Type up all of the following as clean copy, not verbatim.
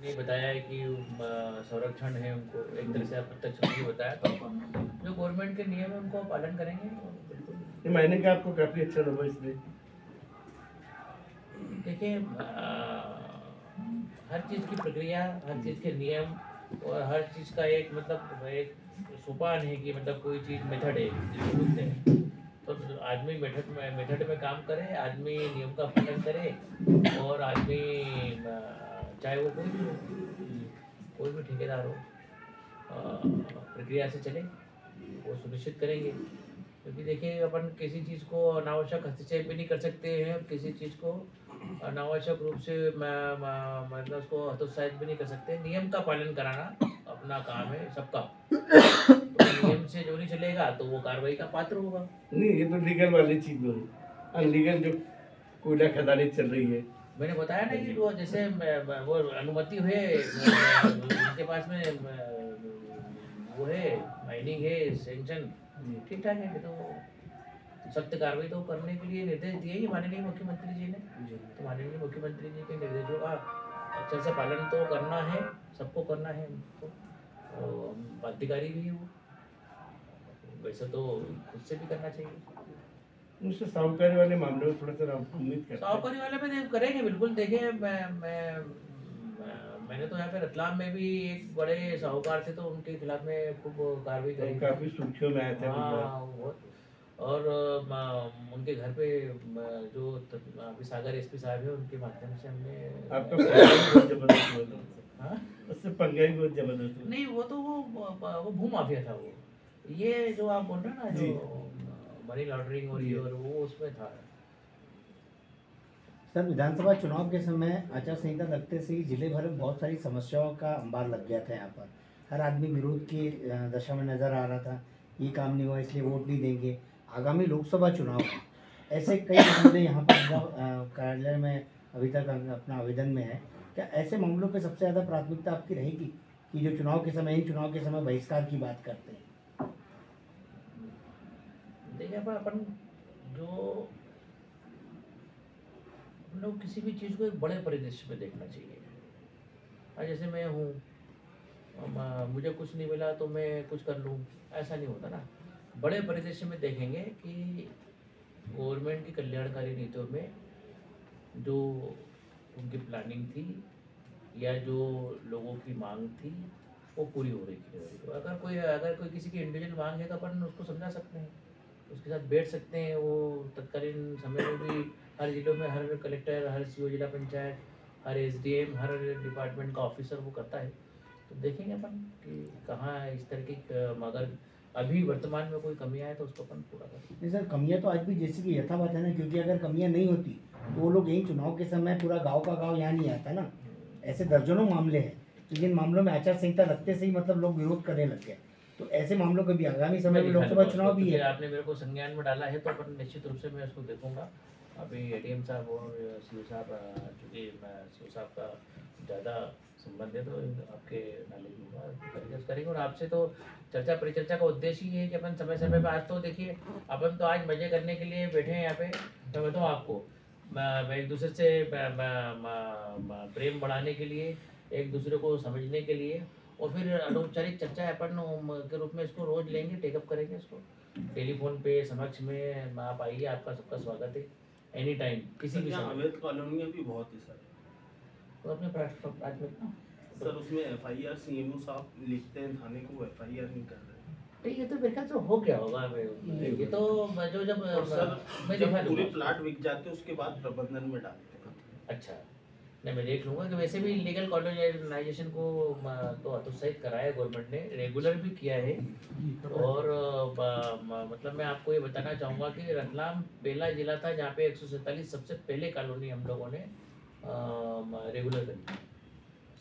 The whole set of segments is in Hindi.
नहीं बताया है कि संरक्षण है उनको, एक तरह से अप्रत्यक्ष नहीं बताया, तो जो गवर्नमेंट के नियम है उनको पालन करेंगे बिल्कुल। मैंने कहा आपको काफ़ी अच्छा लगा इसलिए। देखिए हर चीज़ की प्रक्रिया, हर चीज़ के नियम और हर चीज़ का एक मतलब एक सोपान है कि मतलब कोई चीज़ मेथड है जिसको बोलते हैं। तो आदमी मेथड में काम करे, आदमी नियम का पालन करे और आदमी चाहे वो कोई भी ठेकेदार हो प्रक्रिया से चले, वो सुनिश्चित करेंगे। क्योंकि देखिए अपन किसी चीज़ को अनावश्यक हस्तक्षेप भी नहीं कर सकते हैं और किसी चीज़ को अनावश्यक रूप से मतलब उसको हतोत्साहित भी नहीं कर सकते। नियम का पालन कराना अपना काम है सबका। तो नियम से जो नहीं चलेगा तो वो कार्रवाई का पात्र होगा। नहीं, ये तो लीगल वाली चीज़ है। अनलीगल जो कोयला खदानी चल रही है, मैंने बताया ना कि वो जैसे वो अनुमति है उनके पास में वो है, माइनिंग है, सेंक्शन ठीक ठाक है, तो सख्त कार्रवाई तो करने के लिए निर्देश दिए ही माननीय मुख्यमंत्री जी ने। तो माननीय मुख्यमंत्री जी के निर्देशों का अच्छे से पालन तो करना है, सबको करना है उनको, अधिकारी भी है वो, वैसे तो खुद से भी करना चाहिए। उससे साहूकारी वाले मामले में थोड़ा सा उम्मीद करते हैं। साहूकारी वाले में करेंगे बिल्कुल। देखिए मैंने तो यहाँ पे रतलाम में भी एक बड़े साहूकार थे तो उनके खिलाफ में खूब कार्रवाई करी, काफ़ी सुर्खियों में आए थे। हाँ बहुत। और उनके घर पे जो अभी सागर एसपी साहब है उनके माध्यम से हमने आपका बहुत जबरदस्त हुआ। हाँ उससे पंगा ही बहुत जबरदस्त। नहीं, वो तो वो भू माफिया था वो। ये जो आप बोल रहे हैं ना जो मनी लॉन्ड्रिंग और ये और वो उसमें था। सर, विधानसभा चुनाव के समय आचार संहिता लगते से ही जिले भर में बहुत सारी समस्याओं का अंबार लग गया था। यहाँ पर हर आदमी विरोध की दशा में नजर आ रहा था, ये काम नहीं हुआ इसलिए वोट नहीं देंगे। आगामी लोकसभा चुनाव ऐसे कई मामले यहाँ पर कार्यालय में अभी तक अपना आवेदन में है। क्या ऐसे मामलों पर सबसे ज़्यादा प्राथमिकता आपकी रहेगी कि जो चुनाव के समय, इन चुनाव के समय बहिष्कार की बात करते हैं? देखिए अपन जो हम लोग किसी भी चीज़ को एक बड़े परिदृश्य में देखना चाहिए। और जैसे मैं हूँ, मुझे कुछ नहीं मिला तो मैं कुछ कर लूँ, ऐसा नहीं होता ना। बड़े परिदृश्य में देखेंगे कि गवर्नमेंट की कल्याणकारी नीतियों में जो उनकी प्लानिंग थी या जो लोगों की मांग थी वो पूरी हो रही थी। तो अगर कोई किसी की इंडिविजुअल मांग है तो अपन उसको समझा सकते हैं, उसके साथ बैठ सकते हैं। वो तत्कालीन समय में भी हर जिलों में हर कलेक्टर, हर सीओ जिला पंचायत, हर एसडीएम, हर डिपार्टमेंट का ऑफिसर वो करता है। तो देखेंगे अपन कि कहाँ इस तरह की अगर अभी वर्तमान में कोई कमियाँ है तो उसको अपन पूरा करें। नहीं सर, कमियाँ तो आज भी जैसे कि यथावत है ना, क्योंकि अगर कमियाँ नहीं होती तो वो लोग यही चुनाव के समय पूरा गाँव का गाँव यहाँ नहीं आता ना। ऐसे दर्जनों मामले हैं तो जिन मामलों में आचार संहिता लगते से ही मतलब लोग विरोध करने लग गए। तो ऐसे मामलों को भी आगामी समय में लोकसभा चुनाव भी है। आपने मेरे को संज्ञान में डाला है तो अपन निश्चित रूप से मैं उसको देखूंगा। अभी एडीएम साहब और सीओ साहब, चूँकि सीओ साहब का ज़्यादा संबंध है तो आपके नॉलेज होगा करेंगे। और आपसे तो चर्चा परिचर्चा का उद्देश्य ही है कि अपन समय समय पर, आज तो देखिए अपन तो आज मज़े करने के लिए बैठे हैं यहाँ पे। मैं बताऊँ आपको, मैं एक दूसरे से प्रेम बढ़ाने के लिए, एक दूसरे को समझने के लिए, और फिर अनौपचारिक चर्चा अपन के रूप में इसको रोज लेंगे, टेकअप करेंगे इसको टेलीफोन पे समक्ष में। आप आइए, आपका सबका स्वागत है एनी टाइम किसी भी समय। अवैध कॉलोनियाँ भी बहुत है सर, तो अपने प्राथमिकता सर उसमें एफआईआर सीएमओ साहब लिखते हैं थाने को, एफआईआर नहीं कर रहे। तो ये तो मेरे ख्याल से हो गया होगा। ये तो जो जब जब पूरे प्लाट बिक जाते हैं उसके बाद प्रबंधन में डालते हैं। अच्छा, नहीं मैं देख लूँगा कि वैसे भी लीगल कॉलोनाइजेशन को तो हतोत्साहित कराया है गवर्नमेंट ने, रेगुलर भी किया है। और मतलब मैं आपको ये बताना चाहूँगा कि रतलाम पहला जिला था जहाँ पे 147 सबसे पहले कॉलोनी हम लोगों ने रेगुलर करी,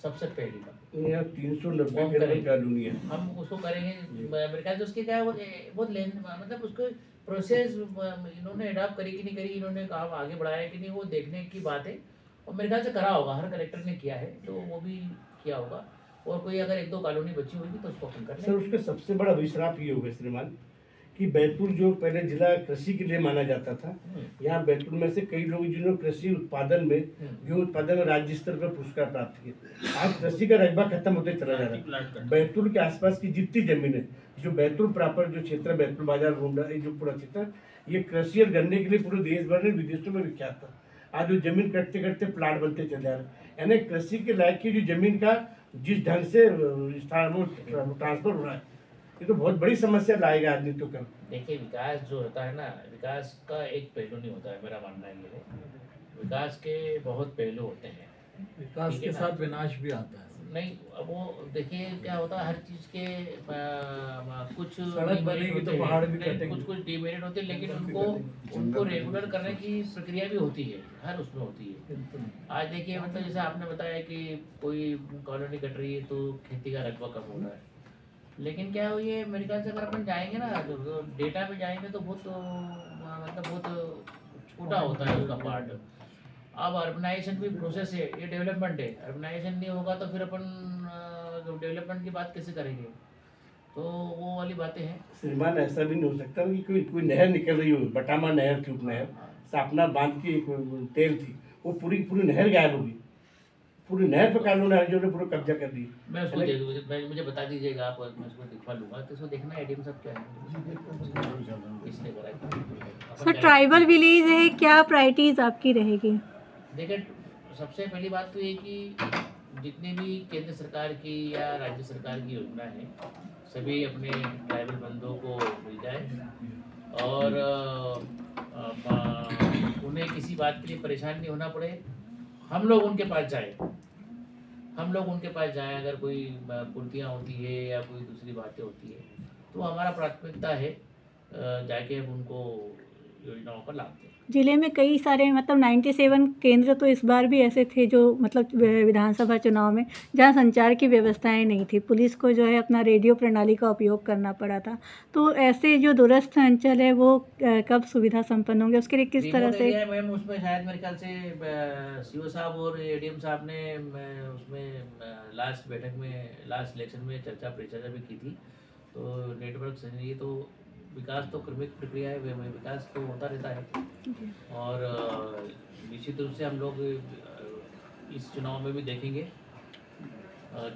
सबसे पहली बार। यहाँ 390 कॉलोनी है, हम उसको करेंगे। मेरे ख्याल से उसकी क्या है वो बहुत मतलब उसको प्रोसेस इन्होंने अडॉप्ट करी कि नहीं करी, इन्होंने काम आगे बढ़ाया कि नहीं, वो देखने की बात है। और मेरे ख्याल से करा होगा, हर कलेक्टर ने किया है तो वो भी किया होगा। और कोई अगर एक दो कॉलोनी बची होगी तो उसको अपन कर लेंगे। सर उसका सबसे बड़ा अभिश्राप ये होगा श्रीमान कि बैतूल जो पहले जिला कृषि के लिए माना जाता था, यहाँ बैतूल में से कई लोग जिन्होंने कृषि उत्पादन में, गेहूं उत्पादन में राज्य स्तर पर पुरस्कार प्राप्त किए। आज कृषि का रकबा खत्म होते चला जा रहा है। बैतूल के आसपास की जितनी जमीन है, जो बैतूल प्रॉपर जो क्षेत्र है, बैतूल बाजार रोंडा, जो पूरा क्षेत्र, ये कृषि और गन्ने के लिए पूरे देश भर में, विदेशों में विख्यात था। आज वो जमीन कटते कटते प्लाट बनते चले जा रहे हैं। यानी कृषि के लायक की जो जमीन का जिस ढंग से ट्रांसफर हो रहा है, ये तो बहुत बड़ी समस्या लाएगा आदमी तो कल। देखिए, विकास जो होता है ना, विकास का एक पहलू नहीं होता है, मेरा मानना है ये। विकास के बहुत पहलू होते हैं। विकास के साथ विनाश भी आता है। नहीं, अब वो देखिए क्या होता है, हर चीज़ के कुछ सड़क बनेगी तो पहाड़ भी कटेंगे, कुछ डिमेरिट होते हैं, लेकिन उनको रेगुलर करने की प्रक्रिया भी होती है, हर उसमें होती है। आज देखिए, मतलब जैसे आपने बताया कि कोई कॉलोनी कट रही है तो खेती का रकबा कम हो रहा है, लेकिन क्या हो, ये मेरे ख्याल से अगर अपन जाएंगे ना तो डेटा पे जाएंगे तो बहुत मतलब बहुत छोटा होता है उसका पार्ट। अब अर्बनाइजेशन भी प्रोसेस है, ये डेवलपमेंट है। अर्बनाइजेशन नहीं होगा तो फिर अपन डेवलपमेंट की बात कैसे करेंगे? तो वो वाली बातें हैं। श्रीमान, ऐसा भी नहीं हो सकता कि कोई नहर निकल रही हो, बटामा नहर थी, उपनहर सापना बांध की तेल थी, वो पूरी नहर गायब होगी। पूरी नहर पर कानून है जो ने पूरा कब्जा कर दी। मैं उसको मुझे बता दीजिएगा आप, मैं उसको दिखवा लूँगा। तो उसको देखना है एडीएम साहब क्या है, किसने करा। सर, ट्राइबल विलेज है, क्या प्रायोरिटीज आपकी रहेगी? देखिए, सबसे पहली बात तो ये कि जितनी भी केंद्र सरकार की या राज्य सरकार की योजना है, सभी अपने ट्राइबल बंधुओं को मिल जाए और उन्हें किसी बात के लिए परेशान नहीं होना पड़े। हम लोग उनके पास जाएं, अगर कोई पूर्तियाँ होती है या कोई दूसरी बातें होती है तो हमारा प्राथमिकता है जाके हम उनको योजनाओं का लाभ दें। जिले में कई सारे मतलब 97 केंद्र तो इस बार भी ऐसे थे जो मतलब विधानसभा चुनाव में जहां संचार की व्यवस्थाएं नहीं थी, पुलिस को जो है अपना रेडियो प्रणाली का उपयोग करना पड़ा था। तो ऐसे जो दूरस्थ अंचल है वो कब सुविधा संपन्न होंगे, उसके लिए किस तरह से? मैम, उसमें शायद मेरे ख्याल से सीओ साहब और एडीएम साहब ने उसमें लास्ट बैठक में, लास्ट इलेक्शन में परिचर्चा भी की थी। तो नेटवर्क से तो विकास तो क्रमिक प्रक्रिया है, विकास तो होता रहता है और निश्चित रूप से हम लोग इस चुनाव में भी देखेंगे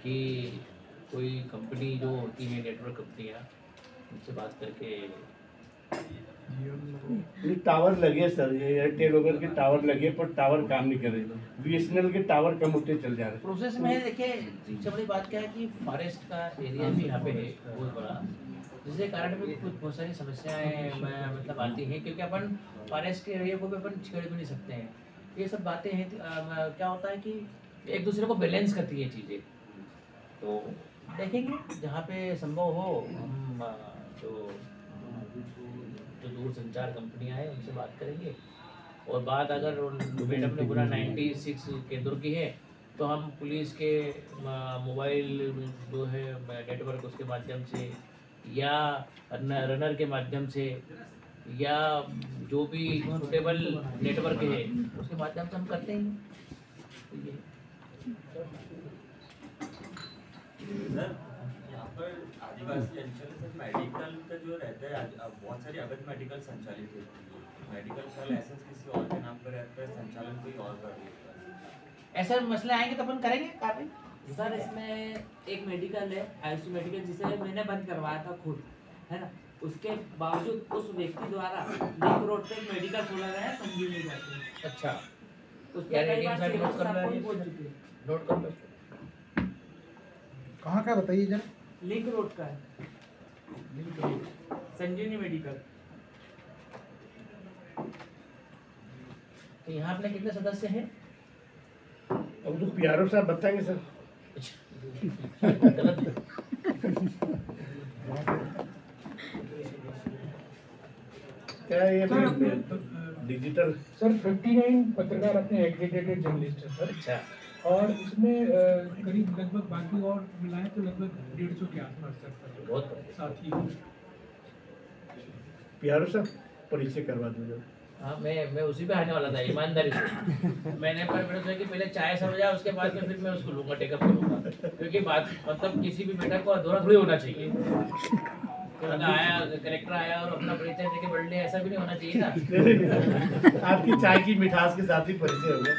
कि कोई कंपनी जो होती है, नेटवर्क कंपनियां, उनसे बात करके। टावर लगे सर, एयरटेल वगैरह के टावर लगे पर टावर काम नहीं कर रहे, बीएसएनएल के टावर कम होते चल जा रहे प्रोसेस में। देखिए, सबसे बड़ी बात क्या है कि फॉरेस्ट का एरिया भी यहाँ पे है बहुत बड़ा, जिसके कारण भी कुछ बहुत सारी समस्याएं मतलब आती हैं, क्योंकि अपन फॉरेस्ट के एरिया को भी अपन छेड़ भी नहीं सकते हैं। ये सब बातें हैं। क्या होता है कि एक दूसरे को बैलेंस करती है चीज़ें। तो देखेंगे जहाँ पे संभव हो हम जो दूर संचार कंपनियां हैं उनसे बात करेंगे। और बात अगर मैडम ने पूरा 96 केंद्रों की है तो हम पुलिस के मोबाइल जो है नेटवर्क, उसके माध्यम से या रनर के माध्यम से या जो भी सुटेबल नेटवर्क है उसके माध्यम से हम करते हैं। सर, यहाँ पर आदिवासी अंचल में मेडिकल का जो रहता है, बहुत सारी अवैध मेडिकल संचालित होती है। मेडिकल का लाइसेंस किसी और के नाम पर रहता है, संचालन कोई और कर रहा है। ऐसे मसले आएंगे तो अपन करेंगे कार्रवाई। सर, इसमें एक मेडिकल है, आयुष मेडिकल, जिसे मैंने बंद करवाया था खुद, है ना। उसके बावजूद उस व्यक्ति द्वारा लिंक रोड पे एक मेडिकल खोला गया है, संजीवनी करके। अच्छा, उस पर कई बार सीएम साहब को बोल चुके हैं। नोट कर लो। कहाँ का बताइए जरा? लिंक रोड का है, संजीवनी मेडिकल। तो यहाँ अपने कितने सदस्य हैं? अब तो पीआरओ साहब बताएंगे सर। क्या ये डिजिटल? सर 59 पत्रकार अपने एग्रीगेटेड जर्नलिस्ट है सर। अच्छा। और इसमें करीब लगभग बाकी और मिलाएं तो लगभग 150 के आसपास सर। बहुत साथी पीआरओ साहब परिचय करवा दो। हाँ, मैं उसी पे आने वाला था, ईमानदारी से। मैंने सोचा कि पहले चाय समझ जाए, उसके बाद में फिर मैं उसको लूँगा, टेकअप करूँगा, क्योंकि बात मतलब किसी भी बैठक को अधूरा थोड़ी होना चाहिए। आया कलेक्टर आया और अपना परिचय देके बढ़ लिया, ऐसा भी नहीं होना चाहिए था। आपकी चाय की मिठास के साथ ही परिचय हो गया।